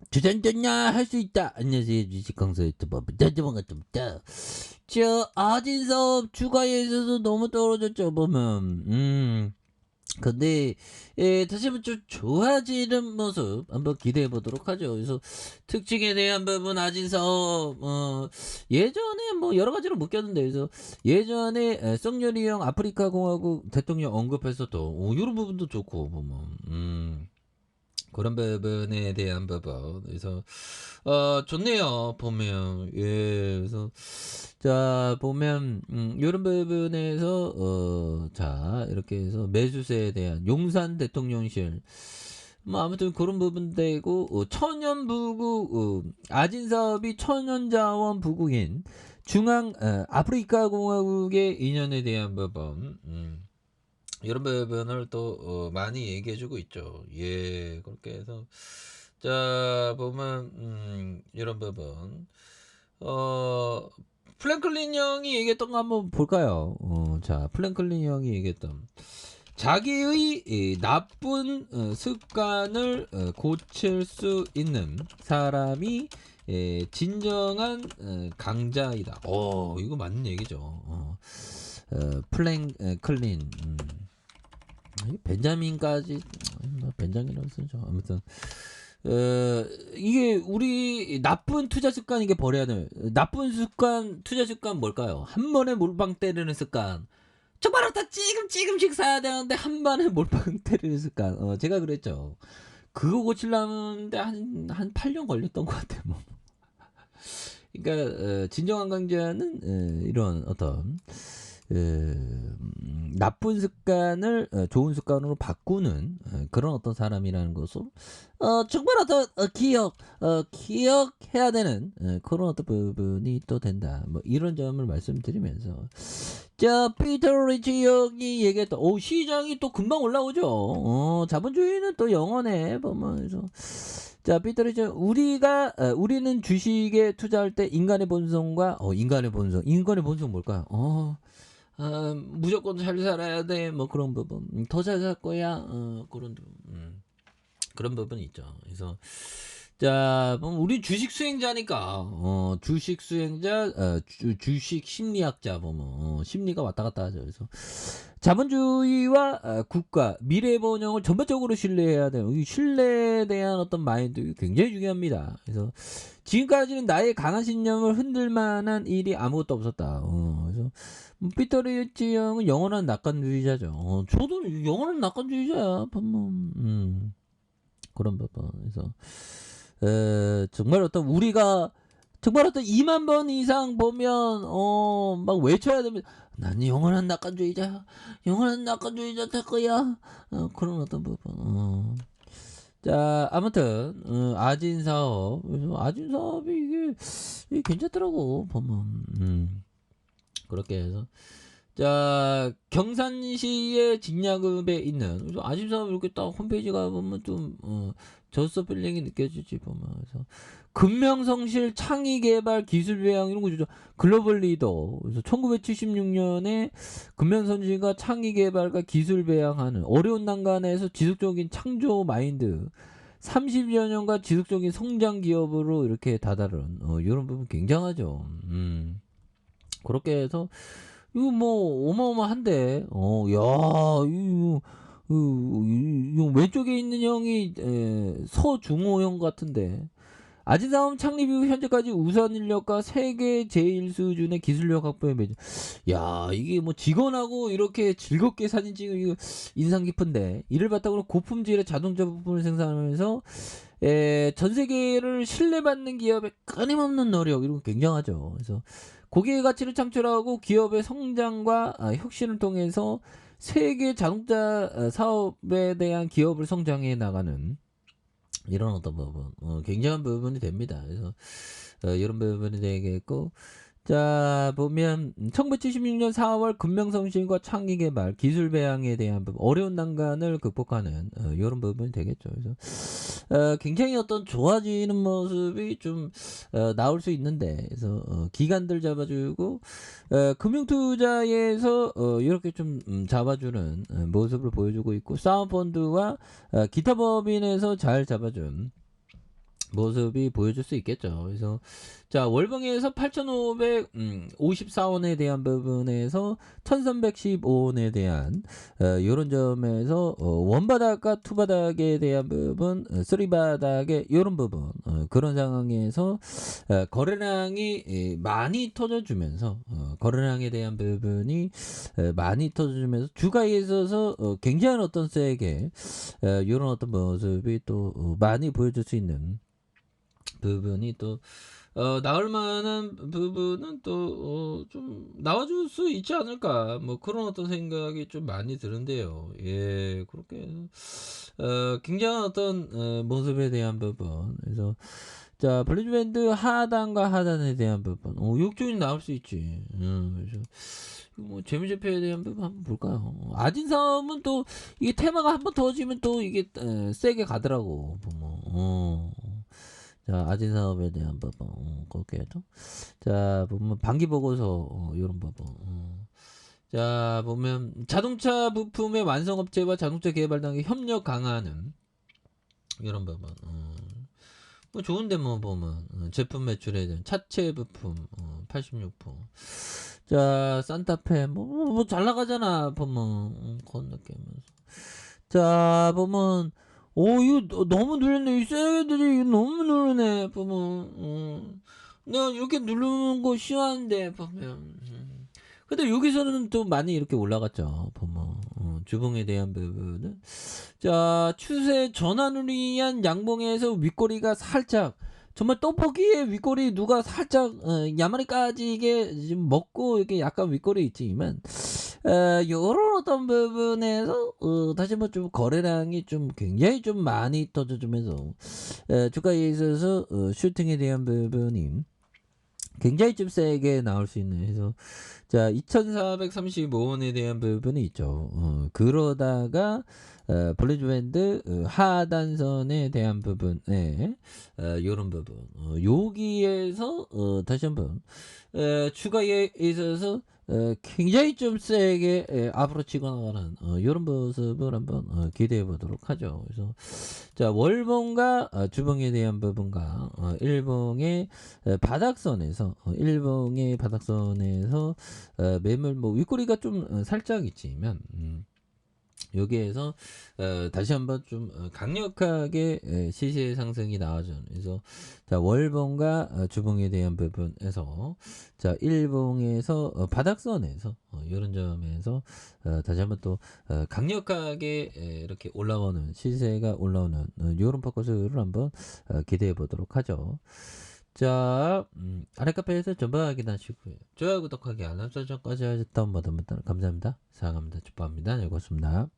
주전전야 할 수 있다. 안녕하세요 주식강사 유튜버 반갑습니다. 저 아진사업 주가에 있어서 너무 떨어졌죠 보면. 근데 다시 한번 좀 좋아지는 모습 한번 기대해 보도록 하죠. 그래서 특징에 대한 부분 아진사업 예전에 뭐 여러 가지로 묶였는데, 그래서 예전에 썽요리형 아프리카 공화국 대통령 언급했었던 이런 부분도 좋고 보면. 그런 부분에 대한 부분. 그래서 좋네요. 보면 그래서 자 보면 요런 부분에서 자 이렇게 해서 매수세에 대한 용산 대통령실 뭐 아무튼 그런 부분 되고 천연부국 아진사업이 천연자원 부국인 중앙 아프리카 공화국의 인연에 대한 부분. 이런 부분을 또 많이 얘기해 주고 있죠. 예. 그렇게 해서 자 보면 이런 부분 어 플랭클린 형이 얘기했던 거 한번 볼까요? 자 플랭클린 형이 얘기했던 자기의 이 나쁜 습관을 고칠 수 있는 사람이 진정한 강자이다. 이거 맞는 얘기죠. 플랭클린 벤자민까지 벤자민이라고 쓰죠. 아무튼 이게 우리 나쁜 투자 습관, 이게 버려야 돼. 나쁜 습관, 투자 습관 뭘까요? 한 번에 몰빵 때리는 습관. 정말 어다 지금씩 사야 되는데 한 번에 몰빵 때리는 습관. 제가 그랬죠. 그거 고치려는데 한 8년 걸렸던 것 같아요. 뭐. 그러니까 진정한 강자는 이런 어떤 나쁜 습관을 좋은 습관으로 바꾸는 그런 어떤 사람이라는 것을 정말 어떤 기억해야 되는 그런 어떤 부분이 또 된다. 뭐 이런 점을 말씀드리면서 자 피터 리치 형이 얘기했던 시장이 또 금방 올라오죠. 자본주의는 또 영원해 보면서 자 피터 리치 우리는 주식에 투자할 때 인간의 본성과 인간의 본성 뭘까요? 무조건 잘 살아야 돼. 뭐 그런 부분. 더 잘 살 거야. 그런 부분. 그런 부분이 있죠. 그래서 자, 우리 주식 수행자니까 주식 수행자, 주식 심리학자 보면 심리가 왔다 갔다 하죠. 그래서 자본주의와 국가, 미래 번영을 전반적으로 신뢰해야 돼요. 이 신뢰에 대한 어떤 마인드 굉장히 중요합니다. 그래서 지금까지는 나의 강한 신념을 흔들 만한 일이 아무것도 없었다. 그래서 피터 리치 형은 영원한 낙관주의자죠. 저도 영원한 낙관주의자야. 보면 그런 부분. 그래서 정말 어떤 2만 번 이상 보면 막 외쳐야 됩니다. 난 영원한 낙관주의자야. 영원한 낙관주의자 될 거야. 그런 어떤 부분. 자 아무튼 아진사업. 그래서 아진사업이 이게 괜찮더라고 보면. 그렇게 해서 자 경산시의 직야급에 있는, 그래서 아진사업 이렇게 딱 홈페이지 가보면 좀 저서 필링이 느껴지지 보면. 그래서 금명성실 창의개발 기술배양 이런 거 주죠. 글로벌 리더. 그래서 1976년에 금명성실과 창의개발과 기술배양하는 어려운 난간에서 지속적인 창조 마인드 30여 년간 지속적인 성장 기업으로 이렇게 다다른 이런 부분 굉장하죠. 그렇게 해서 이거 뭐 어마어마한데 이거 왼쪽에 있는 형이 서중호 형 같은데 아진사업 창립 이후 현재까지 우수한 인력과 세계 제일 수준의 기술력 확보에 매진. 야 이게 뭐 직원하고 이렇게 즐겁게 사진 찍은 이거 인상 깊은데, 이를 바탕으로 고품질의 자동차 부품을 생산하면서 전 세계를 신뢰받는 기업의 끊임없는 노력, 이런 거 굉장하죠. 그래서 고객의 가치를 창출하고 기업의 성장과 혁신을 통해서 세계 자동차 사업에 대한 기업을 성장해 나가는 이런 어떤 부분 굉장한 부분이 됩니다. 그래서 이런 부분이 되겠고, 자 보면 1976년 4월 금명성실과 창의개발 기술배양에 대한 부분, 어려운 난간을 극복하는 이런 부분이 되겠죠. 그래서 굉장히 어떤 좋아지는 모습이 좀 나올 수 있는데, 그래서 기관들 잡아주고 금융투자에서 이렇게 좀 잡아주는 모습을 보여주고 있고, 사은펀드와 기타 법인에서 잘 잡아준 모습이 보여줄 수 있겠죠. 그래서 자 월봉에서 8,554원에 대한 부분에서 1,315원에 대한 요런 점에서 원바닥과 투바닥에 대한 부분, 쓰리바닥의 요런 부분, 그런 상황에서 거래량이 많이 터져주면서 거래량에 대한 부분이 많이 터져주면서 주가에 있어서 굉장한 어떤 세게 요런 어떤 모습이 또 많이 보여줄 수 있는 부분이 또 나올 만한 부분은 또 좀 나와줄 수 있지 않을까 뭐 그런 어떤 생각이 좀 많이 드는데요. 예, 그렇게 해서 굉장한 어떤 모습에 대한 부분. 그래서 자 블리즈밴드 하단과 하단에 대한 부분. 욕조이 나올 수 있지. 그래서 뭐 재무제표에 대한 부분 한번 볼까요? 아진사업은 또 이게 테마가 한번 터지면 또 이게 세게 가더라고. 뭐. 자, 아진 사업에 대한 부분, 그렇게 해도. 자, 보면, 반기 보고서, 요런 부분. 자, 보면, 자동차 부품의 완성업체와 자동차 개발 단계 협력 강화하는, 이런 부분. 뭐, 좋은데, 뭐, 보면, 제품 매출에 대한 차체 부품, 86%. 자, 산타페, 잘 나가잖아, 보면, 그런 느낌이면서. 자, 보면, 이거 너무 누르네. 이 쎄들이 너무 누르네. 보면, 내가 이렇게 누르는 거 싫어하는데, 보면. 근데 여기서는 또 많이 이렇게 올라갔죠. 보면, 주봉에 대한 부분은. 자, 추세 전환을 위한 양봉에서 윗꼬리가 살짝, 정말 떡볶이에 윗꼬리 누가 살짝, 야마리까지 이게 지금 먹고 이렇게 약간 윗꼬리 있지만, 요런 어떤 부분에서 다시 한번 좀 거래량이 좀 굉장히 좀 많이 터져주면서 주가에 있어서 슈팅에 대한 부분이 굉장히 좀 세게 나올 수 있는 해서 자 2,435원에 대한 부분이 있죠. 그러다가 블리즈밴드 하단선에 대한 부분에 요런 부분 여기에서 다시 한번 추가에 있어서 굉장히 좀 세게 앞으로 치고 나가는 이런 모습을 한번 기대해 보도록 하죠. 그래서 자 월봉과 주봉에 대한 부분과 일봉의 바닥선에서 일봉의 바닥선에서 매물 뭐 윗꼬리가 좀 살짝 있지만 여기에서 다시 한번 좀 강력하게 시세 상승이 나와준 그래서 자 월봉과 주봉에 대한 부분에서 자 일봉에서 바닥선에서 이런 점에서 다시 한번 또 강력하게 이렇게 올라오는 시세가 올라오는 이런 포커스를 한번 기대해 보도록 하죠. 자, 아래 카페에서 전부 확인하시고요. 좋아요, 구독하기, 알람 설정까지 하셨다면 감사합니다. 사랑합니다. 축복합니다. 네, 고맙습니다.